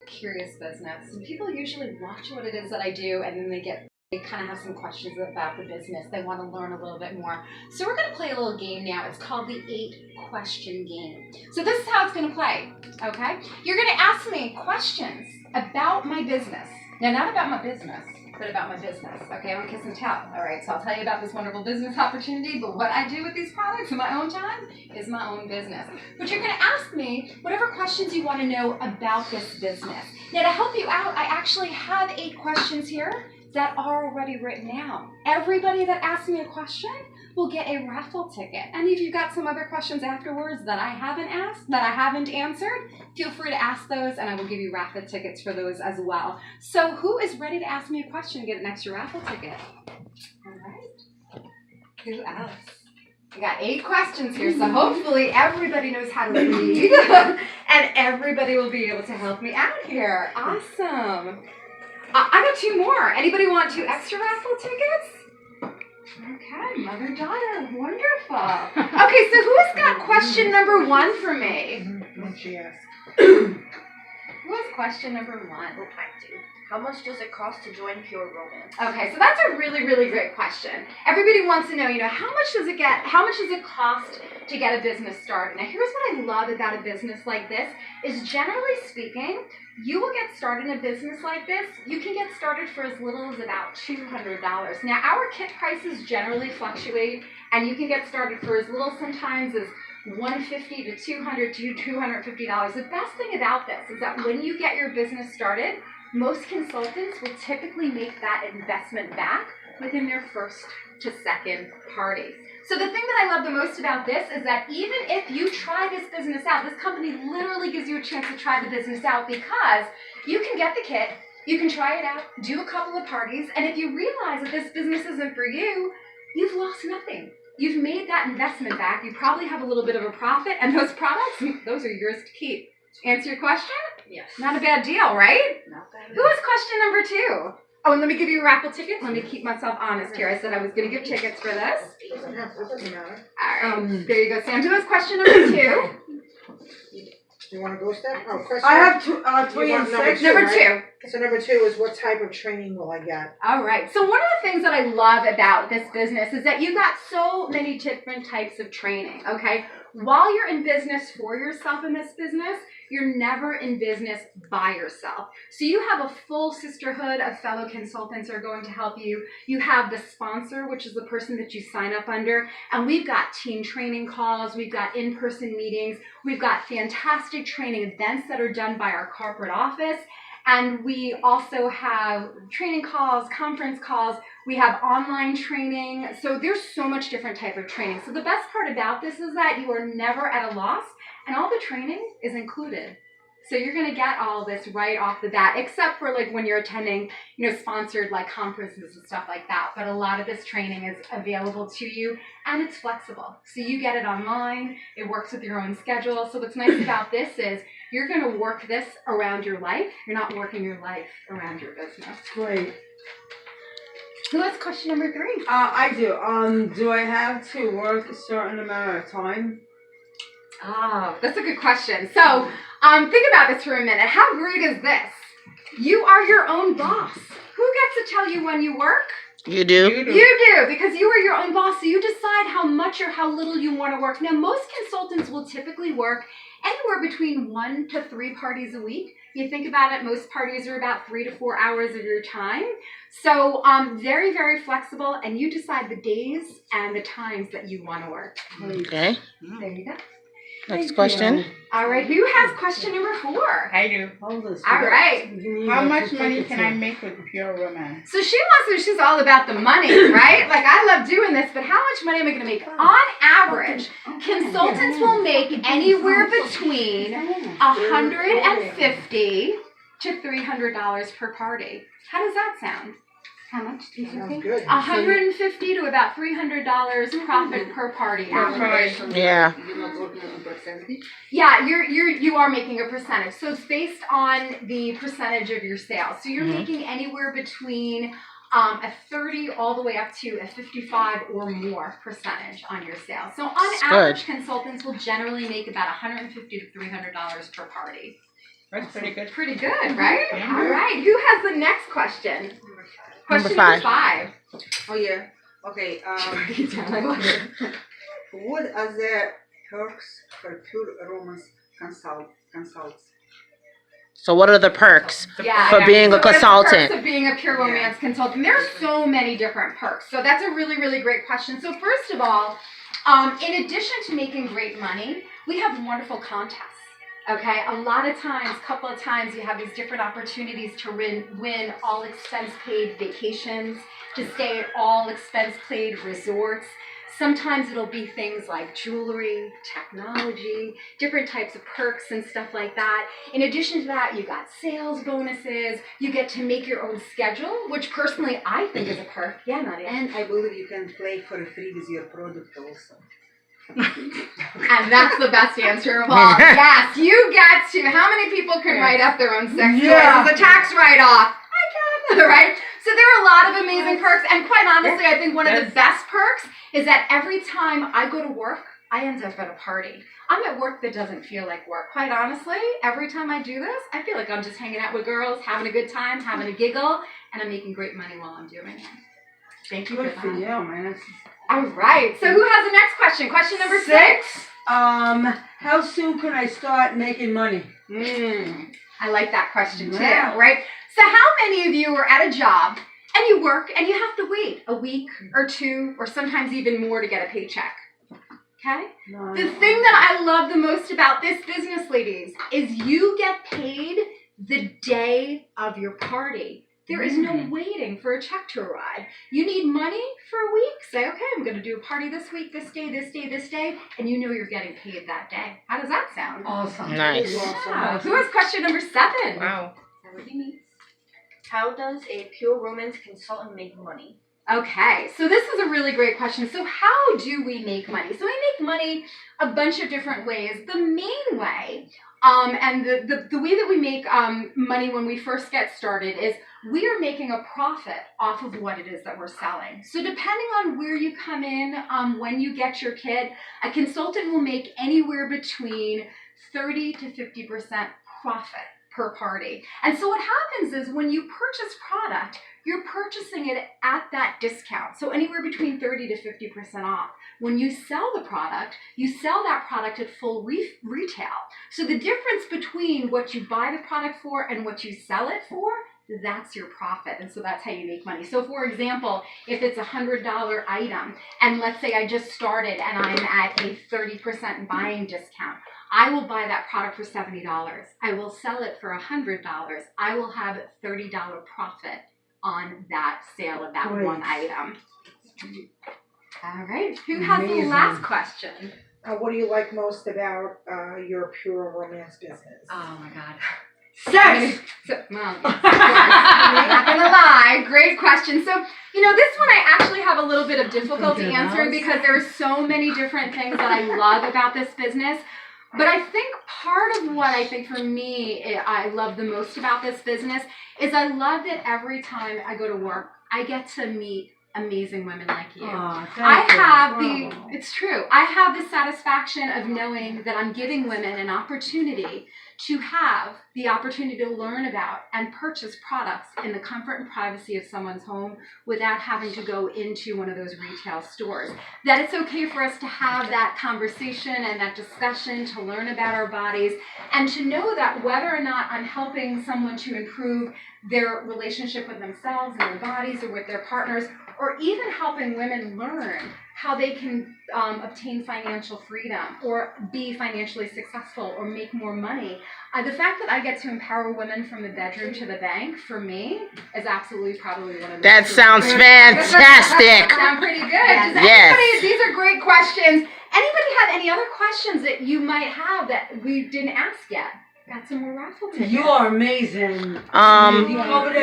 curious business. And people usually watch what it is that I do, and then they kind of have some questions about the business. They want to learn a little bit more. So we're going to play a little game now. It's called the 8-question game. So this is how it's going to play, okay? You're going to ask me questions about my business. Now, not about my business, but about my business. Okay, I'm going to kiss and tell. All right, so I'll tell you about this wonderful business opportunity, but what I do with these products in my own time is my own business. But you're going to ask me whatever questions you want to know about this business. Now, to help you out, I actually have 8 questions here that are already written down. Everybody that asks me a question will get a raffle ticket. And if you've got some other questions afterwards that I haven't asked, that I haven't answered, feel free to ask those and I will give you raffle tickets for those as well. So who is ready to ask me a question and get an extra raffle ticket? All right. Who else? We got 8 questions here, so hopefully everybody knows how to read and everybody will be able to help me out here. Awesome. I got 2 more. Anybody want 2 extra raffle tickets? Okay, mother-daughter. Wonderful. Okay, so who's got question number 1 for me? What'd she ask? Who has question number 1? I do. How much does it cost to join Pure Romance? Okay, so that's a really, really great question. Everybody wants to know, how much does it cost to get a business started? Now, here's what I love about a business like this is generally speaking, you will get started in a business like this. You can get started for as little as about $200. Now, our kit prices generally fluctuate, and you can get started for as little sometimes as $150 to $200 to $250. The best thing about this is that when you get your business started, most consultants will typically make that investment back within their first to second party. So the thing that I love the most about this is that even if you try this business out, this company literally gives you a chance to try the business out because you can get the kit, you can try it out, do a couple of parties, and if you realize that this business isn't for you, you've lost nothing. You've made that investment back. You probably have a little bit of a profit, and those products, those are yours to keep. Answer your question? Yes. Not a bad deal, right? Not bad. Who has question number 2? Oh, and let me give you a raffle ticket. Let me keep myself honest here. I said I was going to give tickets for this. Doesn't matter. All right. There you go, Sam. Who has question number 2? You want to go, Steph? Oh, question. I have 3 and 6. Number 2. So number 2 is what type of training will I get? All right. So one of the things that I love about this business is that you've got so many different types of training, okay? While you're in business for yourself in this business, you're never in business by yourself. So you have a full sisterhood of fellow consultants who are going to help you. You have the sponsor, which is the person that you sign up under. And we've got team training calls. We've got in-person meetings. We've got fantastic training events that are done by our corporate office. And we also have training calls, conference calls. We have online training. So there's so much different type of training. So the best part about this is that you are never at a loss and all the training is included. So you're going to get all of this right off the bat, except for like when you're attending, sponsored like conferences and stuff like that. But a lot of this training is available to you and it's flexible. So you get it online. It works with your own schedule. So what's nice about this is you're going to work this around your life. You're not working your life around your business. Great. Who has question number 3? I do. Do I have to work a certain amount of time? Oh, that's a good question. So, think about this for a minute. How great is this? You are your own boss. Who gets to tell you when you work? You do? You do, because you are your own boss, so you decide how much or how little you want to work. Now, most consultants will typically work anywhere between 1 to 3 parties a week. You think about it, most parties are about 3 to 4 hours of your time. So, very, very flexible, and you decide the days and the times that you want to work. Okay. There you go. Next question. All right, who has question number 4? I do. Hold this. All right. How much money can I make with Pure Romance? So she's all about the money, right? Like, I love doing this, but how much money am I going to make? On average, consultants will make anywhere between $150 to $300 per party. How does that sound? How much do you think? Good. $150 to about $300 profit per party average. Yeah. You're not working on a percentage? Yeah, you are making a percentage. So it's based on the percentage of your sales. So you're making anywhere between a 30 all the way up to a 55 or more percentage on your sales. So on average, consultants will generally make about $150 to $300 per party. That's pretty good. Pretty good, right? Yeah. All right. Who has the next question? Question Number number 5. Oh yeah. Okay. I love it. What are the perks for pure romance consults? So what are the perks Yeah, for being a So what are the consultant? perks of being a pure romance consultant? There's so many different perks. So that's a really, really great question. So first of all, in addition to making great money, we have wonderful contests. Okay, a lot of times, couple of times, you have these different opportunities to win all expense paid vacations, to stay at all expense paid resorts. Sometimes it'll be things like jewelry, technology, different types of perks and stuff like that. In addition to that, you got sales bonuses. You get to make your own schedule, which personally I think is a perk. Yeah, Nadia. And I believe you can play for free with your product also. And that's the best answer of all. Yes, you get to. How many people can write up their own sex toys as a tax write-off? I can, right? So there are a lot of amazing perks, and quite honestly, I think one of the best perks is that every time I go to work, I end up at a party. I'm at work that doesn't feel like work. Quite honestly, every time I do this, I feel like I'm just hanging out with girls, having a good time, having a giggle, and I'm making great money while I'm doing it. Thank you Good for for that. you, man. All right. So who has the next question? Question number 6. How soon can I start making money? I like that question too, Yeah. right? So how many of you are at a job and you work and you have to wait a week or 2 or sometimes even more to get a paycheck? Okay? The thing that I love the most about this business, ladies, is you get paid the day of your party. There is no waiting for a check to arrive. You need money for a week. Say, okay, I'm going to do a party this week, this day, this day, this day, and you know you're getting paid that day. How does that sound? Awesome. Nice. Yeah. Who has question number 7? Wow. How does a pure romance consultant make money? Okay, so this is a really great question. So how do we make money? So we make money a bunch of different ways. The main way, and the way that we make money when we first get started is we are making a profit off of what it is that we're selling. So depending on where you come in, when you get your kit, a consultant will make anywhere between 30 to 50% profit per party. And so what happens is when you purchase product, you're purchasing it at that discount. So anywhere between 30 to 50% off. When you sell the product, you sell that product at full retail. So the difference between what you buy the product for and what you sell it for, that's your profit. And so that's how you make money. So for example, if it's a $100 item, and let's say I just started and I'm at a 30% buying discount, I will buy that product for $70. I will sell it for $100. I will have a $30 profit on that sale of that one item. All right. Who has the last question? What do you like most about your pure romance business? Oh my God. Sex! So, well, yes, of course. I'm not gonna lie. Great question. So, this one I actually have a little bit of difficulty answering because there are so many different things that I love about this business. But I think part of what I think for me I love the most about this business is I love that every time I go to work, I get to meet amazing women like you. It's true. I have the satisfaction of knowing that I'm giving women an opportunity to have the opportunity to learn about and purchase products in the comfort and privacy of someone's home without having to go into one of those retail stores. That it's okay for us to have that conversation and that discussion, to learn about our bodies, and to know that whether or not I'm helping someone to improve their relationship with themselves and their bodies or with their partners, or even helping women learn how they can obtain financial freedom or be financially successful or make more money. The fact that I get to empower women from the bedroom to the bank, for me, is absolutely probably one of the That sounds fantastic. Sound pretty good. Does Yes. anybody, these are great questions. Anybody have any other questions that you might have that we didn't ask yet? Got some more raffle tickets. You are amazing. Um, You covered